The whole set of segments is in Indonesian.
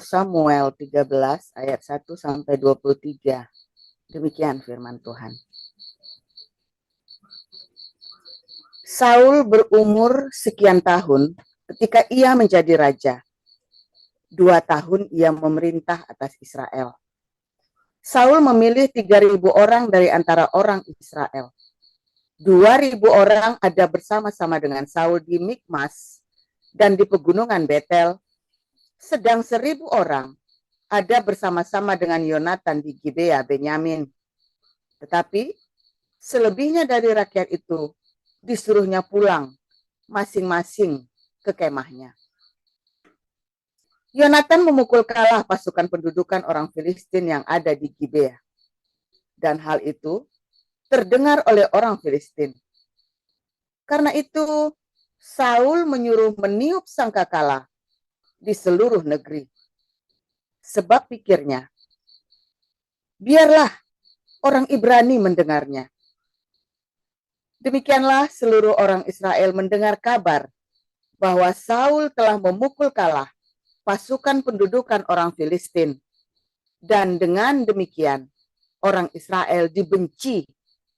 Samuel 13 ayat 1 sampai 23. Demikian firman Tuhan. Saul berumur sekian tahun ketika ia menjadi raja. 2 tahun ia memerintah atas Israel. Saul memilih 3.000 orang dari antara orang Israel. 2.000 orang ada bersama-sama dengan Saul di Mikmas dan di pegunungan Betel, sedang 1.000 orang ada bersama-sama dengan Yonatan di Gibea Benyamin. Tetapi selebihnya dari rakyat itu disuruhnya pulang masing-masing ke kemahnya. Yonatan memukul kalah pasukan pendudukan orang Filistin yang ada di Gibea. Dan hal itu terdengar oleh orang Filistin. Karena itu Saul menyuruh meniup sangkakala di seluruh negeri. Sebab pikirnya, biarlah orang Ibrani mendengarnya. Demikianlah seluruh orang Israel mendengar kabar bahwa Saul telah memukul kalah pasukan pendudukan orang Filistin. Dan dengan demikian, orang Israel dibenci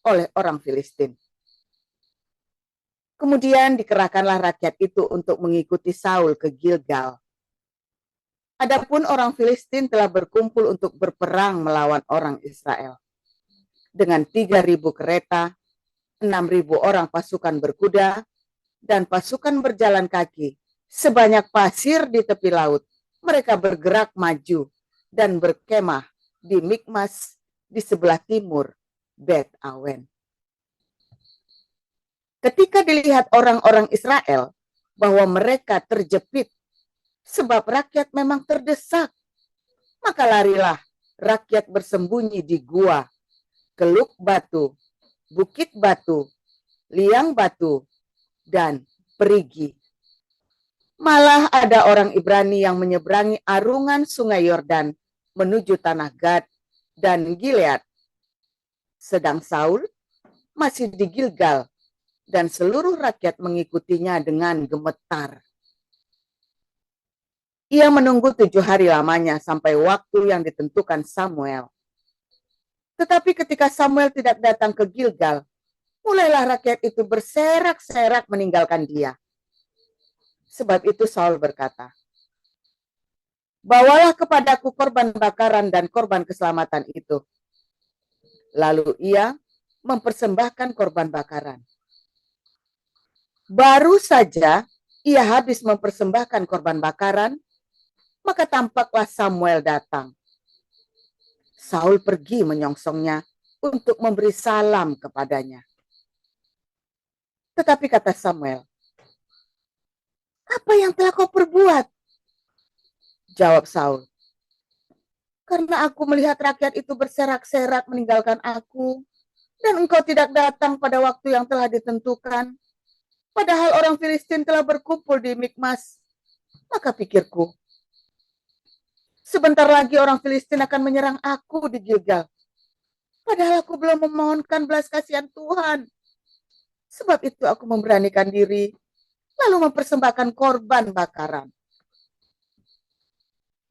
oleh orang Filistin. Kemudian dikerahkanlah rakyat itu untuk mengikuti Saul ke Gilgal. Adapun orang Filistin telah berkumpul untuk berperang melawan orang Israel. Dengan 3.000 kereta, 6.000 orang pasukan berkuda, dan pasukan berjalan kaki, sebanyak pasir di tepi laut, mereka bergerak maju dan berkemah di Mikmas di sebelah timur Bet Awen. Ketika dilihat orang-orang Israel bahwa mereka terjepit sebab rakyat memang terdesak, maka larilah rakyat bersembunyi di gua, Keluk Batu, Bukit Batu, Liang Batu, dan Perigi. Malah ada orang Ibrani yang menyeberangi arungan sungai Yordan menuju tanah Gad dan Gilead. Sedang Saul masih di Gilgal dan seluruh rakyat mengikutinya dengan gemetar. Ia menunggu 7 hari lamanya sampai waktu yang ditentukan Samuel. Tetapi ketika Samuel tidak datang ke Gilgal, mulailah rakyat itu berserak-serak meninggalkan dia. Sebab itu Saul berkata, bawalah kepadaku korban bakaran dan korban keselamatan itu. Lalu ia mempersembahkan korban bakaran. Baru saja ia habis mempersembahkan korban bakaran, maka tampaklah Samuel datang. Saul pergi menyongsongnya untuk memberi salam kepadanya. Tetapi kata Samuel, apa yang telah kau perbuat? Jawab Saul, karena aku melihat rakyat itu berserak-serak meninggalkan aku, dan engkau tidak datang pada waktu yang telah ditentukan. Padahal orang Filistin telah berkumpul di Mikmas. Maka pikirku, sebentar lagi orang Filistin akan menyerang aku di Gilgal. Padahal aku belum memohonkan belas kasihan Tuhan. Sebab itu aku memberanikan diri, lalu mempersembahkan korban bakaran.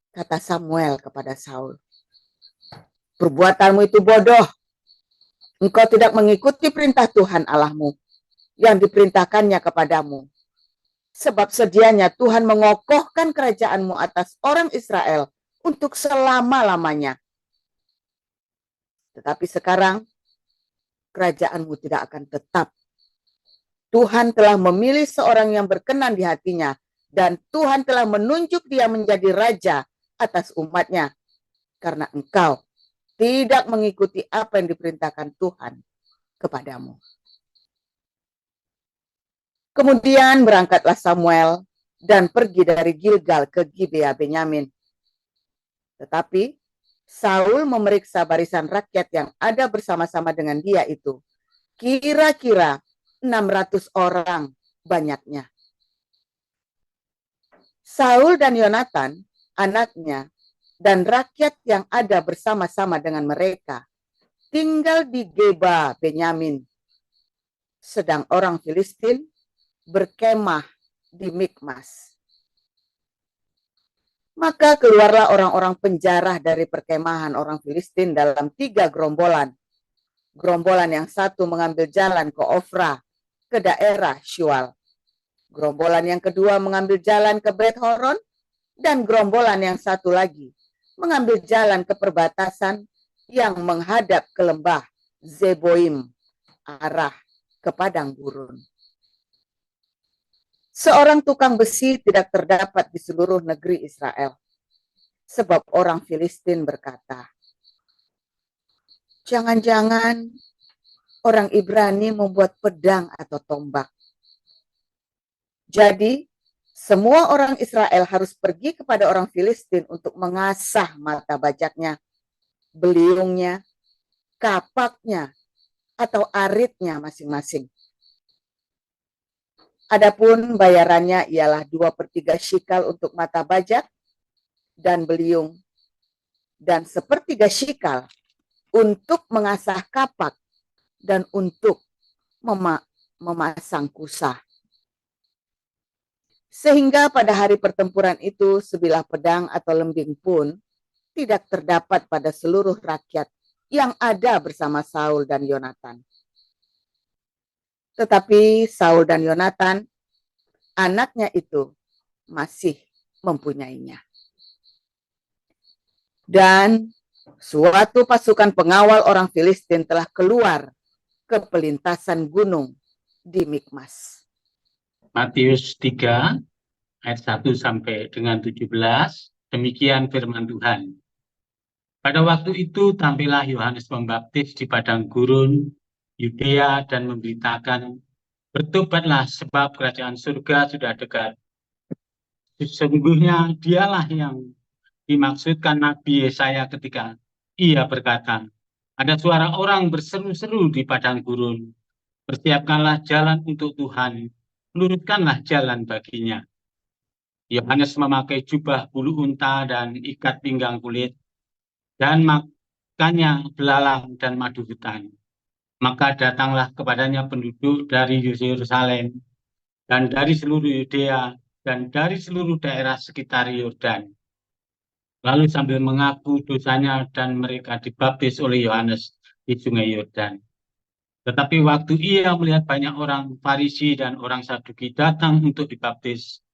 Kata Samuel kepada Saul, perbuatanmu itu bodoh. Engkau tidak mengikuti perintah Tuhan Allahmu yang diperintahkannya kepadamu. Sebab sedianya Tuhan mengokohkan kerajaanmu atas orang Israel untuk selama-lamanya. Tetapi sekarang kerajaanmu tidak akan tetap. Tuhan telah memilih seorang yang berkenan di hatinya, dan Tuhan telah menunjuk dia menjadi raja atas umatnya, karena engkau tidak mengikuti apa yang diperintahkan Tuhan kepadamu. Kemudian berangkatlah Samuel dan pergi dari Gilgal ke Gibea Benyamin. Tetapi Saul memeriksa barisan rakyat yang ada bersama-sama dengan dia itu. Kira-kira 600 orang banyaknya. Saul dan Yonatan, anaknya, dan rakyat yang ada bersama-sama dengan mereka tinggal di Geba Benyamin. Sedang orang Filistin berkemah di Mikmas. Maka keluarlah orang-orang penjara dari perkemahan orang Filistin dalam 3 gerombolan. Gerombolan yang satu mengambil jalan ke Ofra, ke daerah Shual. Gerombolan yang kedua mengambil jalan ke Bet Horon, dan gerombolan yang satu lagi mengambil jalan ke perbatasan yang menghadap ke lembah Zeboim, arah ke padang gurun. Seorang tukang besi tidak terdapat di seluruh negeri Israel. Sebab orang Filistin berkata, jangan-jangan orang Ibrani membuat pedang atau tombak. Jadi, semua orang Israel harus pergi kepada orang Filistin untuk mengasah mata bajaknya, beliungnya, kapaknya, atau aritnya masing-masing. Adapun bayarannya ialah 2/3 shikal untuk mata bajak dan beliung, dan 1/3 shikal untuk mengasah kapak dan untuk memasang kusah. Sehingga pada hari pertempuran itu sebilah pedang atau lembing pun tidak terdapat pada seluruh rakyat yang ada bersama Saul dan Yonatan. Tetapi Saul dan Yonatan, anaknya itu, masih mempunyainya. Dan suatu pasukan pengawal orang Filistin telah keluar ke pelintasan gunung di Mikmas. Matius 3 ayat 1 sampai dengan 17, demikian firman Tuhan. Pada waktu itu tampillah Yohanes Pembaptis di padang gurun Yudea dan memberitakan, bertobatlah sebab kerajaan surga sudah dekat. Sesungguhnya dialah yang dimaksudkan Nabi Yesaya ketika ia berkata, ada suara orang berseru-seru di padang gurun, persiapkanlah jalan untuk Tuhan, luruskanlah jalan baginya. Yohanes memakai jubah bulu unta dan ikat pinggang kulit, dan makannya belalang dan madu hutan. Maka datanglah kepadanya penduduk dari Yerusalem, dan dari seluruh Yudea, dan dari seluruh daerah sekitar Yordan. Lalu sambil mengaku dosanya dan mereka dibaptis oleh Yohanes di sungai Yordan. Tetapi waktu ia melihat banyak orang Farisi dan orang Saduki datang untuk dibaptis,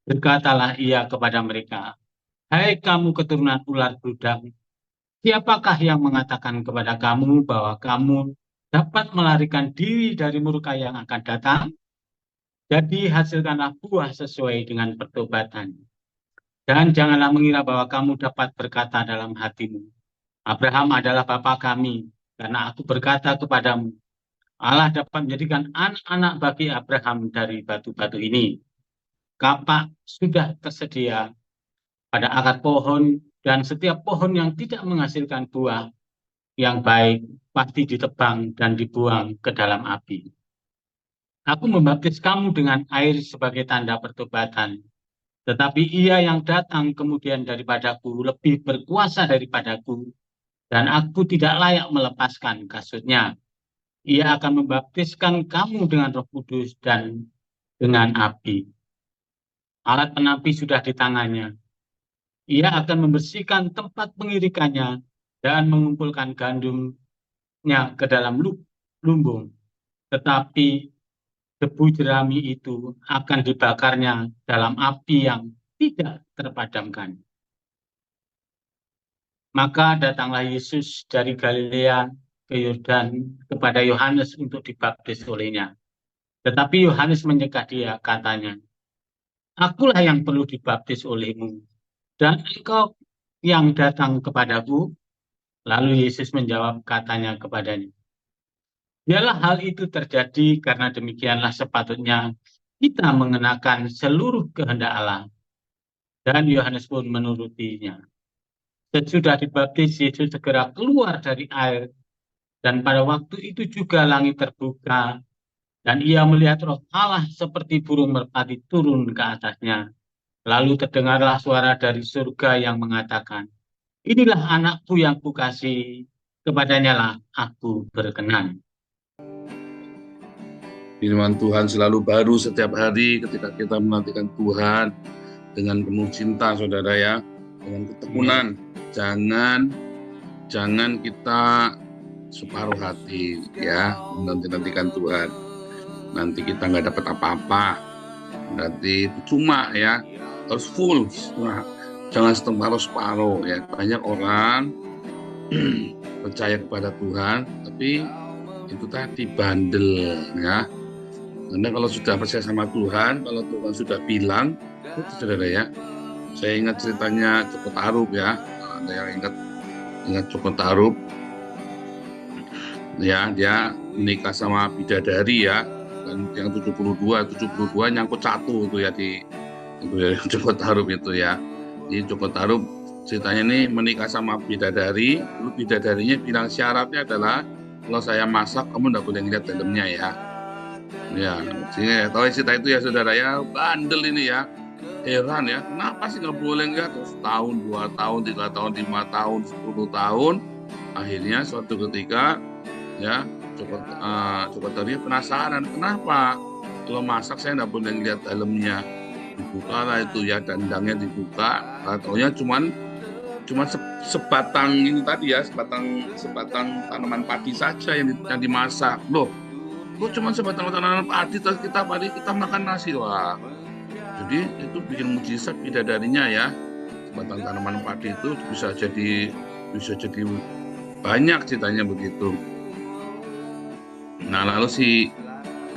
berkatalah ia kepada mereka, hai kamu keturunan ular beludak, siapakah yang mengatakan kepada kamu bahwa kamu dapat melarikan diri dari murka yang akan datang? Jadi hasilkanlah buah sesuai dengan pertobatan. Dan janganlah mengira bahwa kamu dapat berkata dalam hatimu, Abraham adalah bapa kami, karena aku berkata kepadamu, Allah dapat menjadikan anak-anak bagi Abraham dari batu-batu ini. Kapak sudah tersedia pada akar pohon, dan setiap pohon yang tidak menghasilkan buah yang baik pasti ditebang dan dibuang ke dalam api. Aku membaptis kamu dengan air sebagai tanda pertobatan, tetapi ia yang datang kemudian daripadaku lebih berkuasa daripadaku, dan aku tidak layak melepaskan kasutnya. Ia akan membaptiskan kamu dengan Roh Kudus dan dengan api. Alat penapi sudah di tangannya. Ia akan membersihkan tempat pengirikannya dan mengumpulkan gandumnya ke dalam lumbung. Tetapi debu jerami itu akan dibakarnya dalam api yang tidak terpadamkan. Maka datanglah Yesus dari Galilea ke Yordan kepada Yohanes untuk dibaptis olehnya. Tetapi Yohanes menyegah dia, katanya, akulah yang perlu dibaptis olehmu, dan engkau yang datang kepadaku. Lalu Yesus menjawab, katanya kepadanya, biarlah hal itu terjadi karena demikianlah sepatutnya kita mengenakan seluruh kehendak Allah. Dan Yohanes pun menurutinya. Sesudah dibaptis, Yesus segera keluar dari air, dan pada waktu itu juga langit terbuka, dan ia melihat Roh Allah seperti burung merpati turun ke atasnya. Lalu terdengarlah suara dari surga yang mengatakan, inilah anakku yang kukasihi, kepadanya lah aku berkenan. Firman Tuhan selalu baru setiap hari ketika kita menantikan Tuhan. dengan penuh cinta, saudara ya, dengan ketekunan. Jangan kita separuh hati ya, menanti-nantikan Tuhan. Nanti kita nggak dapat apa-apa, nanti cuma ya, harus full. Nah, jangan separuh-separuh ya. Banyak orang percaya kepada Tuhan, tapi itu tadi bandel ya. Karena kalau sudah percaya sama Tuhan, kalau Tuhan sudah bilang, itu saudara ya. Saya ingat ceritanya Joko Tarub ya. Ada yang ingat Joko Tarub. Ya, dia menikah sama bidadari ya. Dan yang 72 nyangkut satu itu ya di itu ya, Joko Tarub itu ya. Jadi Joko Tarub ceritanya ini menikah sama bidadari, lalu bidadarinya bilang syaratnya adalah kalau saya masak kamu nggak boleh ngeliat dalamnya ya. Ya, sehingga tahu cerita itu ya saudara ya, bandel ini ya, heran ya, kenapa sih nggak boleh ngeliat? Terus tahun, 2 tahun, 3 tahun, 5 tahun, 10 tahun, akhirnya suatu ketika ya Joko Tarub penasaran, kenapa kalau masak saya nggak boleh ngeliat dalamnya? Dibuka lah itu ya, dandangnya dibuka, ataunya cuman sebatang ini tadi ya, sebatang tanaman padi saja yang dimasak. Loh, kok cuma sebatang tanaman padi, terus kita makan nasi? Wah, jadi itu bikin mujizat bidadarinya ya. Sebatang tanaman padi itu bisa jadi banyak ceritanya begitu. Nah, lalu si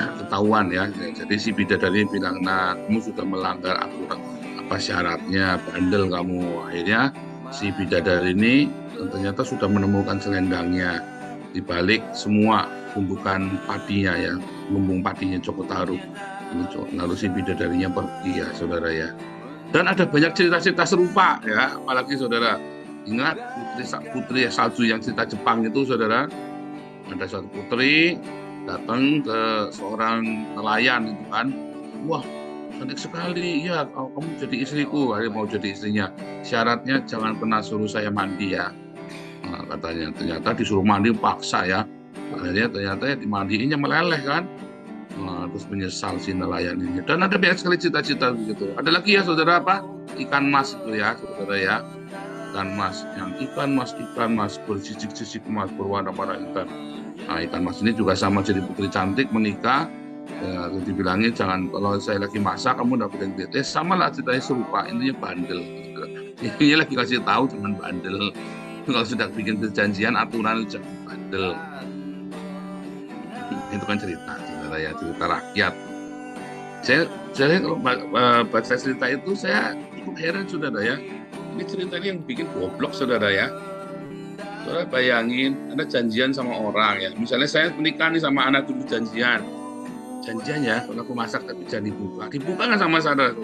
ketahuan ya, jadi si bidadari bilang, nah kamu sudah melanggar aturan, apa syaratnya, bandel kamu. Akhirnya si bidadari ini ternyata sudah menemukan selendangnya di balik semua tumbukan padinya ya, lumbung padinya Joko Tarub. Lalu si bidadarinya pergi ya saudara ya. Dan ada banyak cerita-cerita serupa ya, apalagi saudara ingat putri salju yang cerita Jepang itu saudara. Ada suatu putri datang ke seorang nelayan itu kan, wah cantik sekali, ya kamu jadi istriku. Akhirnya mau jadi istrinya, syaratnya jangan pernah suruh saya mandi ya. Nah, katanya ternyata disuruh mandi paksa ya. Akhirnya ternyata ya dimandiinnya meleleh kan. Nah, terus menyesal si nelayan ini. Dan ada banyak sekali cita-cita begitu. Ada lagi ya saudara apa? Ikan mas itu ya saudara ya. Ikan mas bersisik-sisik emas berwarna-warna ikan. Nah, ikan mas ini juga sama, jadi putri cantik menikah. Ya, dibilangin jangan, kalau saya lagi masak kamu nggak boleh lihat. Sama lah ceritanya serupa, intinya bandel. Ini lagi kasih tahu jangan bandel. Kalau sudah bikin perjanjian aturan jangan bandel. Itu kan cerita saudara ya, cerita rakyat. Saya kalau baca cerita itu saya cukup heran saudara ya. Ini ceritanya yang bikin goblok saudara ya. Saudara bayangin, Anda janjian sama orang ya. Misalnya saya menikah nih sama anak dulu janjian ya, kalau aku masak tapi jangan dibuka nggak sama saudara?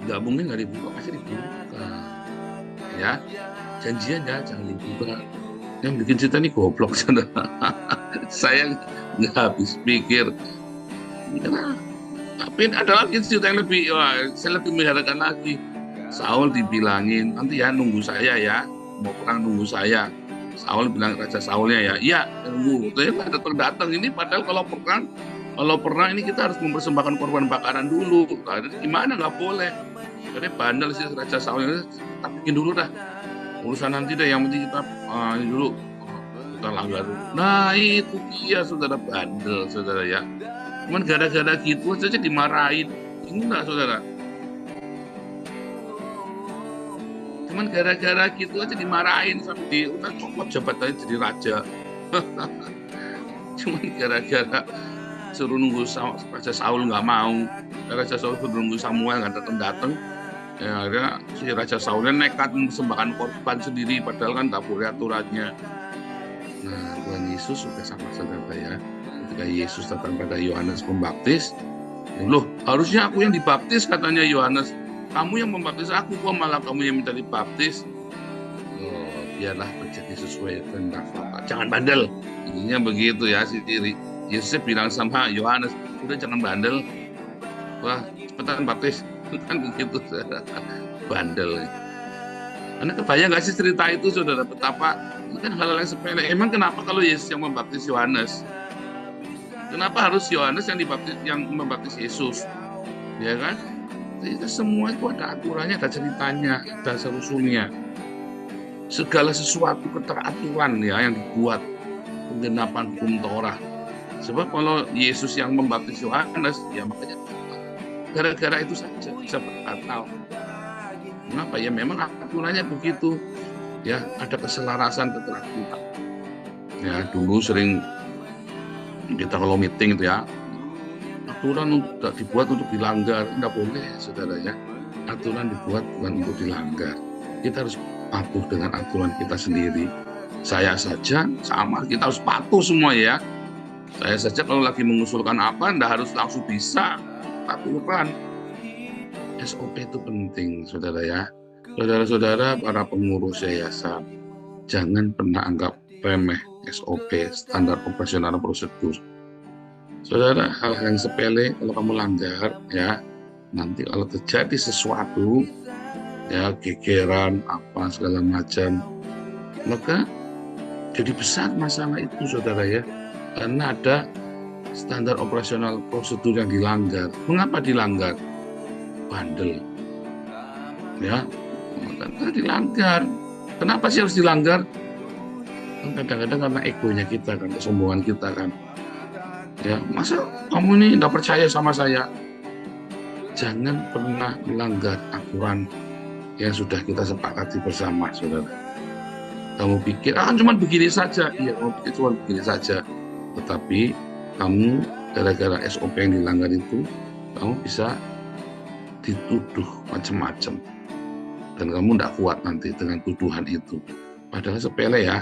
Nggak mungkin nggak dibuka, pasti dibuka. Ya, janjian ya, jangan dibuka. Yang bikin cerita ini goblok saudara. Saya nggak habis pikir. Kenapa? Tapi ada lagi cerita yang saya lebih mengharapkan lagi. Saul dibilangin, nanti ya nunggu saya ya, mau perang nunggu saya. Saul bilang, Raja Saulnya ya, iya nunggu. Tapi datang ini, padahal kalau perang ini kita harus mempersembahkan korban bakaran dulu. Nah, gimana, nggak boleh. Jadi bandel sih Raja Saul, kita bikin dulu dah. Urusan nanti deh, yang penting kita ini dulu, kita langgar dulu. Nah itu dia saudara, bandel saudara ya. Cuman gara-gara gitu saja dimarahin. Enggak saudara. Cuman gara-gara gitu aja dimarahin sampai udah copot jabatannya jadi raja. Cuman gara-gara suruh nunggu Raja Saul nggak mau. Raja Saul suruh nunggu Samuel nggak datang. Ya akhirnya si Raja Saulnya nekat mempersembahkan korban sendiri padahal kan nggak boleh aturannya. Nah, Tuhan Yesus sudah sama saudara ya. Ketika Yesus datang pada Yohanes Pembaptis, loh harusnya aku yang dibaptis katanya Yohanes. Kamu yang membaptis aku, kok malah kamu yang minta dibaptis? Oh, biarlah terjadi sesuai kehendak Bapa. Jangan bandel. Intinya begitu ya si diri. Yesus bilang sama Yohanes, udah jangan bandel. Wah, cepetan baptis. Kan begitu. Bandel. Anda kebayang nggak sih cerita itu saudara? Betapa ini kan hal-hal yang sepele. Emang kenapa kalau Yesus yang membaptis Yohanes? Kenapa harus Yohanes yang membaptis Yesus? Ya kan? Itu semua itu ada aturannya, ada ceritanya, ada usulnya. Segala sesuatu keteraturan ya yang dibuat penggenapan hukum Torah. Sebab kalau Yesus yang membaptis Yohanes, ya makanya gara-gara itu saja bisa batal. Kenapa? Ya memang aturannya begitu. Ya ada keselarasan keteraturan. Ya dulu sering kita kalau meeting itu ya, aturan dibuat untuk dilanggar, nggak boleh, saudara ya. Aturan dibuat bukan untuk dilanggar. Kita harus patuh dengan aturan kita sendiri. Saya saja sama, kita harus patuh semua ya. Saya saja kalau lagi mengusulkan apa, nggak harus langsung bisa aturan. SOP itu penting, saudara ya. Saudara-saudara, para pengurus yayasan, jangan pernah anggap remeh SOP, standar operasional prosedur. Saudara, hal-hal yang sepele kalau kamu langgar, ya nanti kalau terjadi sesuatu, ya gegeran apa segala macam, maka jadi besar masalah itu, saudara ya. Karena ada standar operasional prosedur yang dilanggar. Mengapa dilanggar? Bandel. Ya, karena dilanggar. Kenapa sih harus dilanggar? Kadang-kadang karena egonya kita kan, kesombongan kita kan. Ya, masa kamu ini nggak percaya sama saya? Jangan pernah melanggar aturan yang sudah kita sepakati bersama, saudara. Kamu pikir, cuma begini saja. Iya, kamu pikir cuma begini saja. Tetapi kamu gara-gara SOP yang dilanggar itu, kamu bisa dituduh macam-macam. Dan kamu tidak kuat nanti dengan tuduhan itu. Padahal sepele ya,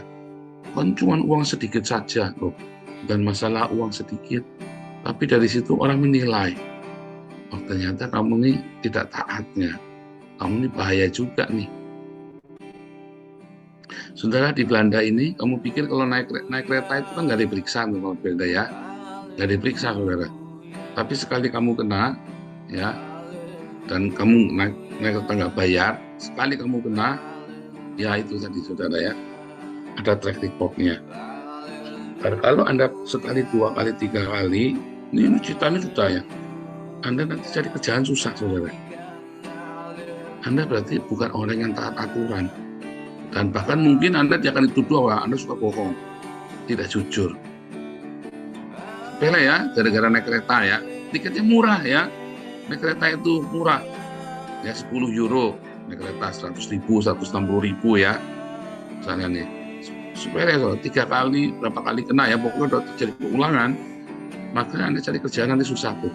kan cuma uang sedikit saja loh. Dan masalah uang sedikit. Tapi dari situ orang menilai, oh ternyata kamu ini tidak taatnya. Kamu ini bahaya juga nih. Saudara, di Belanda ini, kamu pikir kalau naik kereta itu kan nggak diperiksa, kalau Belanda ya, nggak diperiksa, saudara. Tapi sekali kamu kena, ya, dan kamu naik kereta nggak bayar, sekali kamu kena, ya itu tadi, saudara ya, ada track recordnya. Dan kalau Anda sekali, 2 kali, 3 kali, ini ceritanya sudah ya, Anda nanti cari kerjaan susah, saudara. Anda berarti bukan orang yang taat aturan. Dan bahkan mungkin Anda akan dituduh bahwa Anda suka bohong, tidak jujur. Sepele ya, gara-gara naik kereta ya, tiketnya murah ya, naik kereta itu murah, ya 10 euro, naik kereta 100.000, 160.000 ya, misalnya nih. Sepele so, 3 kali, berapa kali kena ya, pokoknya udah terjadi pengulangan, maka Anda cari kerjaan nanti susah tuh.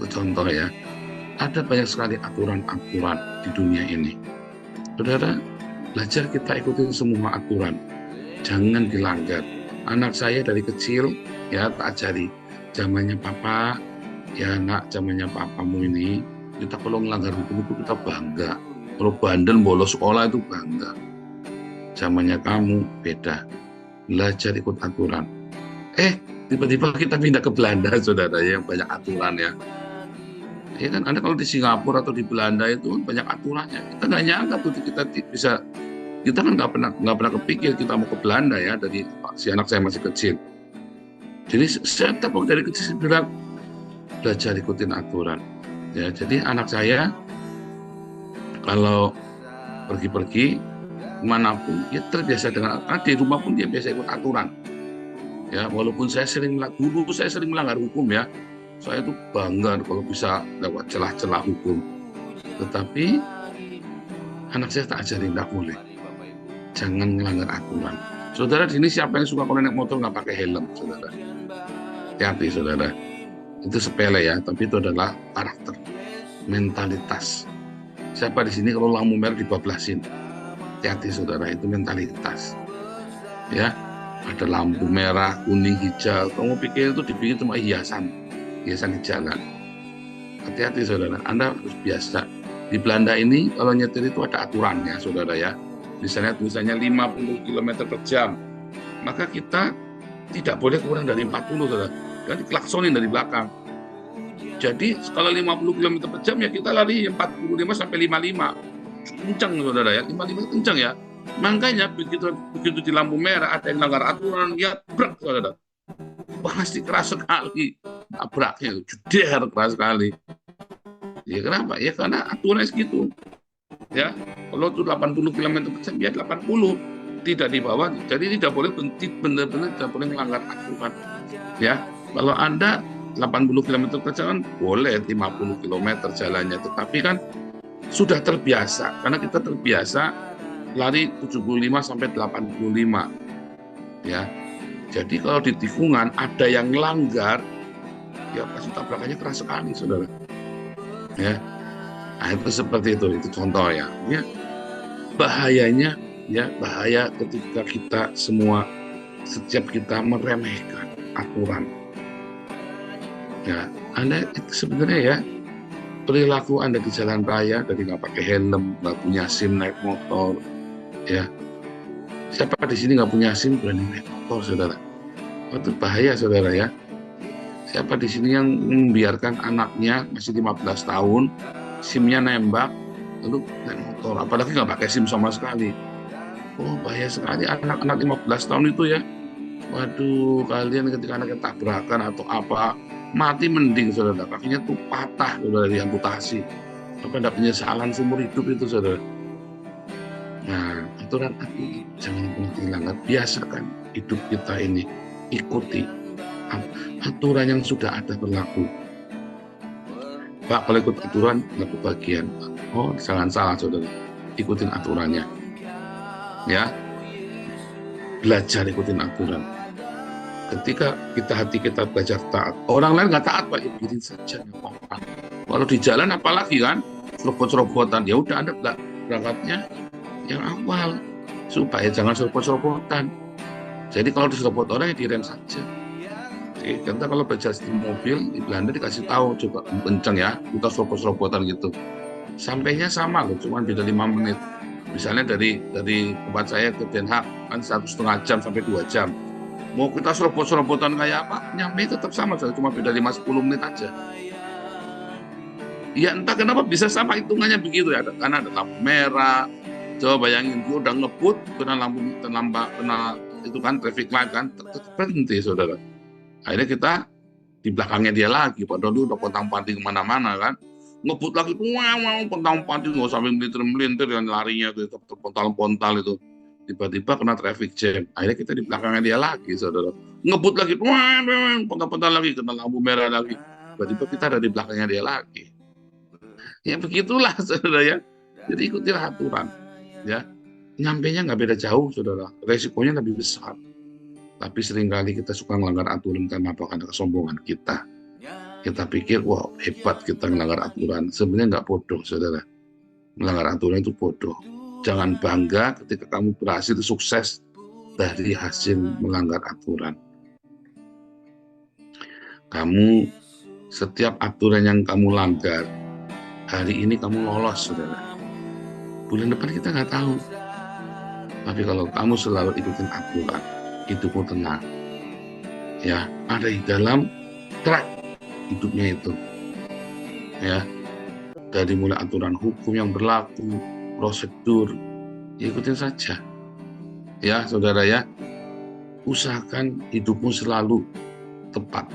Itu contoh ya, ada banyak sekali aturan-aturan di dunia ini. Saudara, belajar kita ikutin semua aturan, jangan dilanggar. Anak saya dari kecil ya tak ajari, zamannya papa, ya nak, zamannya papamu ini, kita kalau melanggar hukum itu kita bangga. Kalau bandel bolos sekolah itu bangga. Zamannya kamu beda, belajar ikut aturan. Tiba-tiba kita pindah ke Belanda, saudara, yang banyak aturan ya. Ya kan, Anda kalau di Singapura atau di Belanda itu kan banyak aturannya. Kita nggak nyangka tuh kita bisa, kita kan nggak pernah kepikir kita mau ke Belanda ya, dari si anak saya masih kecil. Jadi saya tetap dari kecil bilang belajar ikutin aturan. Ya, jadi anak saya kalau pergi-pergi manapun ya terbiasa dengan, karena di rumah pun dia biasa ikut aturan. Ya, walaupun saya sering melanggar hukum ya. Saya itu bangga kalau bisa lewat celah-celah hukum. Tetapi anak saya tak ajarin, tidak boleh. Jangan melanggar aturan. Saudara, di sini siapa yang suka kalau naik motor nggak pakai helm, saudara? Hati-hati, saudara. Itu sepele ya, tapi itu adalah karakter, mentalitas. Siapa di sini kalau lampu merah dibablasin? Hati-hati, saudara, itu mentalitas. Ya, ada lampu merah, kuning, hijau. Kamu pikir itu dibikin cuma hiasan di jalan. Hati-hati, saudara, Anda harus biasa. Di Belanda ini kalau nyetir itu ada aturannya, saudara ya. Misalnya tulisannya 50 km per jam, maka kita tidak boleh kurang dari 40, saudara. Dan diklaksonin dari belakang. Jadi kalau 50 km per jam ya kita lari 45 sampai 55. Kencang, saudara ya, 55 kencang ya. Makanya begitu di lampu merah ada yang melanggar aturan, ya brek, saudara. Pasti keras sekali, nabraknya jeder, keras sekali. Ya kenapa? Ya karena aturannya segitu. Ya, kalau itu 80 km per jam, ya 80, tidak di bawah. Jadi tidak boleh berhenti, benar-benar tidak boleh melanggar aturan. Ya, kalau Anda 80 km per jam boleh 50 km jalannya, tetapi kan sudah terbiasa, karena kita terbiasa lari 75 sampai 85. Ya, jadi kalau di tikungan ada yang langgar, ya pasti tabrakannya keras sekali, saudara. Ya, nah itu seperti itu contoh ya. Ya, bahayanya, ya bahaya ketika kita semua, setiap kita meremehkan aturan. Ya, Anda itu sebenarnya ya, perilaku Anda di jalan raya dari nggak pakai helm, nggak punya SIM naik motor, ya. Siapa di sini nggak punya SIM berani naik motor, saudara? Itu bahaya, saudara ya. Siapa di sini yang membiarkan anaknya masih 15 tahun, SIM-nya nembak, lalu naik motor, apalagi nggak pakai SIM sama sekali. Oh, bahaya sekali anak-anak 15 tahun itu ya. Waduh, kalian ketika anaknya tabrakan atau apa, mati mending, saudara. Kakinya tuh patah, saudara, diamputasi. Apa ada penyesalan seumur hidup itu, saudara. Nah, aturan jangan pernah dilanggar. Biasakan hidup kita ini, ikuti aturan yang sudah ada berlaku. Pak, kalau ikut aturan, laku bagian. Oh, jangan salah, saudara. Ikutin aturannya. Ya, belajar ikutin aturan. Ketika hati kita belajar taat, orang lain nggak taat, Pak, ya biarin saja, nggak apa-apa. Kalau di jalan apalagi kan, serobot-serobotan, ya udah Anda berangkatnya yang awal, supaya jangan serobot-serobotan. Jadi kalau diserobot orang, ya direm saja. Kita kalau belajar di mobil, di Belanda dikasih tahu, coba kenceng ya, kita serobot-serobotan gitu. Sampainya sama loh, cuma beda 5 menit. Misalnya dari tempat saya ke Den Haag, kan 1,5 jam sampai 2 jam. Mau kita serobot-serobotan kayak apa, nyampe tetap sama, cuma beda 5-10 menit aja. Ya entah kenapa bisa sama hitungannya begitu ya, karena ada lampu merah. Coba bayangin, dia udah ngebut, kena lampu, kena itu kan traffic light kan, berhenti, saudara. Akhirnya kita di belakangnya dia lagi, padahal dia udah pontang-panting kemana-mana kan. Ngebut lagi, wow, pontang-panting, nggak sampai melintir-melintir, yang larinya itu terpontal-pontal itu. Tiba-tiba kena traffic jam. Akhirnya kita di belakangnya dia lagi, saudara. Ngebut lagi, pontang-pontal lagi, kena lampu merah lagi. Tiba-tiba kita ada di belakangnya dia lagi. Ya begitulah, saudara ya. Jadi ikutilah aturan. Ya, nyampainya nggak beda jauh, saudara. Resikonya lebih besar. Tapi seringkali kita suka melanggar aturan karena apa? Karena kesombongan kita. Kita pikir, wah hebat kita melanggar aturan. Sebenarnya nggak bodoh, saudara. Melanggar aturan itu bodoh. Jangan bangga ketika kamu berhasil sukses dari hasil melanggar aturan. Kamu, setiap aturan yang kamu langgar, hari ini kamu lolos, saudara. Bulan depan kita nggak tahu. Tapi kalau kamu selalu ikutin aturan, hidupmu tenang. Ya, ada di dalam track hidupnya itu. Ya, dari mulai aturan hukum yang berlaku, prosedur, ikutin saja. Ya, saudara ya, usahakan hidupmu selalu tepat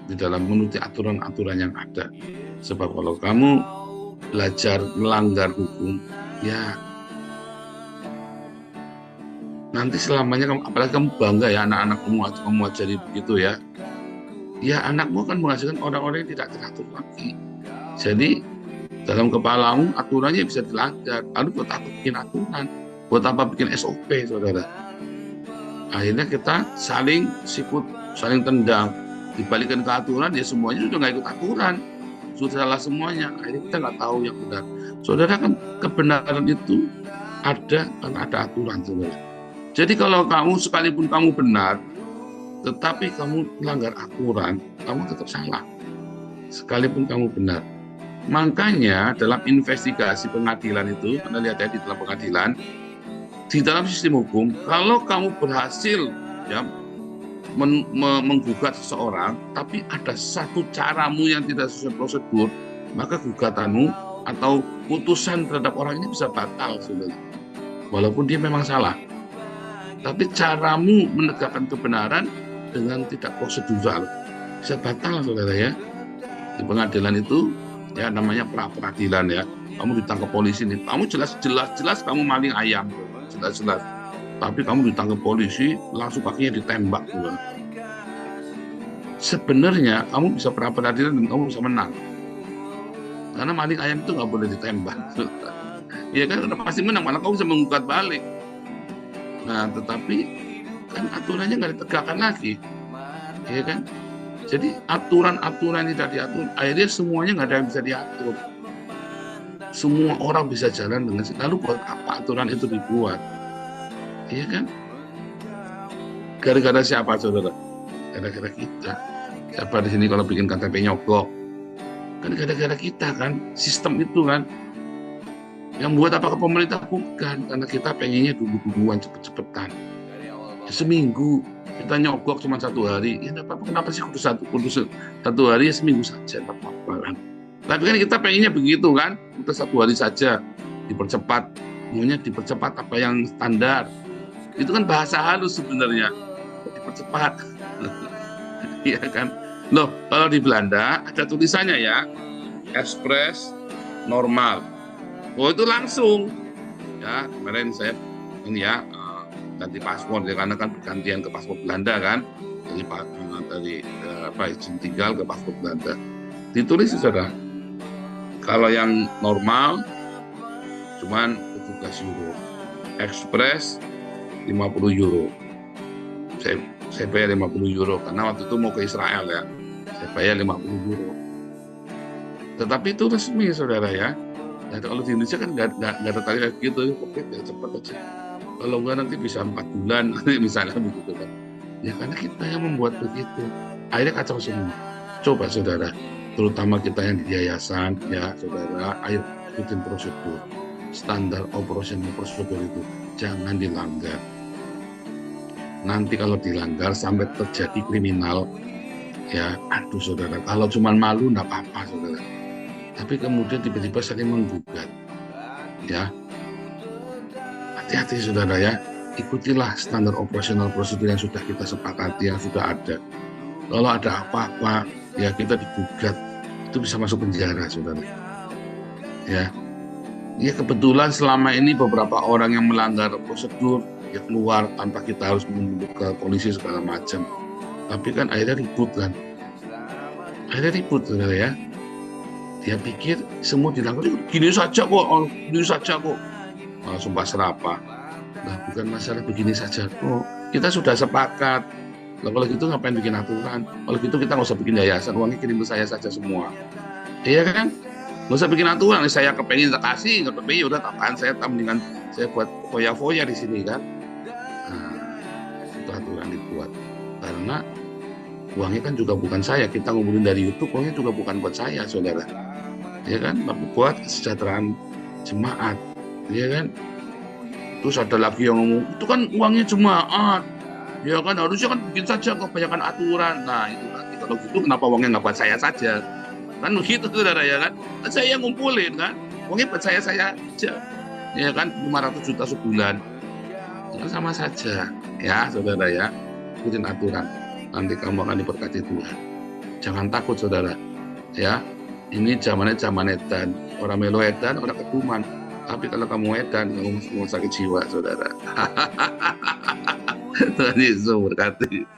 di dalam menuruti aturan-aturan yang ada. Sebab kalau kamu belajar melanggar hukum, ya nanti selamanya kamu, apalagi kamu bangga ya anak-anak kamu ajari begitu ya. Ya anakmu akan menghasilkan orang-orang yang tidak teratur lagi. Jadi dalam kepalamu aturannya bisa dilanggar. Lalu buat apa bikin aturan? Buat apa bikin SOP, saudara? Akhirnya kita saling sikut, saling tendang. Dibalikan ke aturan, ya semuanya sudah nggak ikut aturan. Sudah salah semuanya. Akhirnya kita nggak tahu yang benar. Saudara kan kebenaran itu ada karena ada aturan, saudara. Jadi kalau kamu sekalipun kamu benar, tetapi kamu melanggar aturan, kamu tetap salah. Sekalipun kamu benar. Makanya dalam investigasi pengadilan itu, Anda lihat ya di dalam pengadilan, di dalam sistem hukum, kalau kamu berhasil ya menggugat seseorang, tapi ada satu caramu yang tidak sesuai prosedur, maka gugatanmu atau putusan terhadap orang ini bisa batal, saudara. Walaupun dia memang salah. Tapi caramu menegakkan kebenaran dengan tidak prosedural bisa batal, saudara ya. Di pengadilan itu ya namanya pra peradilan ya. Kamu ditangkap polisi nih, kamu jelas kamu maling ayam, jelas. Tapi kamu ditangkap polisi, langsung kakinya ditembak gitu. Sebenarnya kamu bisa pra peradilan dan kamu bisa menang, karena maling ayam itu nggak boleh ditembak. Ya kan udah pasti menang, malah kamu bisa menggugat balik. Nah, tetapi kan aturannya nggak ditegakkan lagi, ya kan? Jadi aturan-aturan yang tidak diatur, akhirnya semuanya nggak ada yang bisa diatur. Semua orang bisa jalan dengan lalu buat apa aturan itu dibuat? Iya kan? Gara-gara siapa, saudara? Gara-gara kita. Siapa di sini kalau bikin KTP nyogok? Kan gara-gara kita kan, sistem itu kan. Yang buat apakah pemerintah? Bukan, karena kita pengennya dulu-duluan, cepet-cepetan. Ya, seminggu kita nyogok cuma 1 hari, ya enggak apa-apa. Kenapa sih kudu satu hari, ya seminggu saja, enggak apa-apa kan. Tapi kan kita pengennya begitu kan, kita 1 hari saja dipercepat, maunya dipercepat apa yang standar. Itu kan bahasa halus sebenarnya, dipercepat. Iya kan. Loh, kalau di Belanda ada tulisannya ya, ekspres, normal. Oh itu langsung. Ya kemarin saya ini ya ganti paspor ya, karena kan pergantian ke paspor Belanda kan, dari izin tinggal ke paspor Belanda. Ditulis saudara, kalau yang normal cuman 17 euro, ekspres 50 euro. Saya bayar 50 euro karena waktu itu mau ke Israel ya, saya bayar 50 euro. Tetapi itu resmi saudara ya. Nah, kalau di Indonesia kan nggak ada tarif gitu, oke cepat aja. Kalau nggak nanti bisa 4 bulan misalnya begitu kan. Ya karena kita yang membuat begitu, akhirnya kacau semua. Coba saudara, terutama kita yang di yayasan ya saudara, ayo ikutin prosedur, standar operasional prosedur itu jangan dilanggar. Nanti kalau dilanggar sampai terjadi kriminal, ya aduh saudara, kalau cuma malu nggak apa-apa saudara. Tapi kemudian tiba-tiba saling menggugat, ya hati-hati saudara ya. Ikutilah standar operasional prosedur yang sudah kita sepakati, yang sudah ada. Kalau ada apa-apa, ya kita digugat, itu bisa masuk penjara saudara. Ya kebetulan selama ini beberapa orang yang melanggar prosedur ya keluar tanpa kita harus menunggu ke polisi segala macam. Tapi kan akhirnya ribut kan. Saudara ya. Dia pikir semua dilanggar, gini saja kok. Sumpah serapah. Nah, bukan masalah begini saja kok. Kita sudah sepakat. Nah, kalau gitu ngapain bikin aturan? Kalau gitu kita nggak usah bikin yayasan, uangnya kirim ke saya saja semua. Iya kan? Nggak usah bikin aturan. Saya kepengen tak kasih, nggak kepengen udah tahan saya mendingan saya buat foya-foya di sini kan. Nah, itu aturan dibuat. Karena uangnya kan juga bukan saya, kita ngumpulin dari YouTube, uangnya juga bukan buat saya, saudara. Ya kan, tapi buat kesejahteraan jemaat, ya kan. Terus ada lagi yang ngomong, itu kan uangnya jemaat, ya kan harusnya kan bikin saja kebanyakan aturan. Nah itu nanti kalau gitu kenapa uangnya nggak buat saya saja? Kan begitu saudara ya kan, saya yang ngumpulin kan, uangnya buat saya aja, ya kan 500 juta sebulan, itu sama saja, ya saudara ya, ikutin aturan. Nanti kamu akan diberkati Tuhan. Jangan takut saudara, ya. Ini zamannya zaman edan, orang melo edan, orang ketuman. Tapi kalau kamu edan, kamu sakit jiwa saudara. Tuhan Yesus berkati.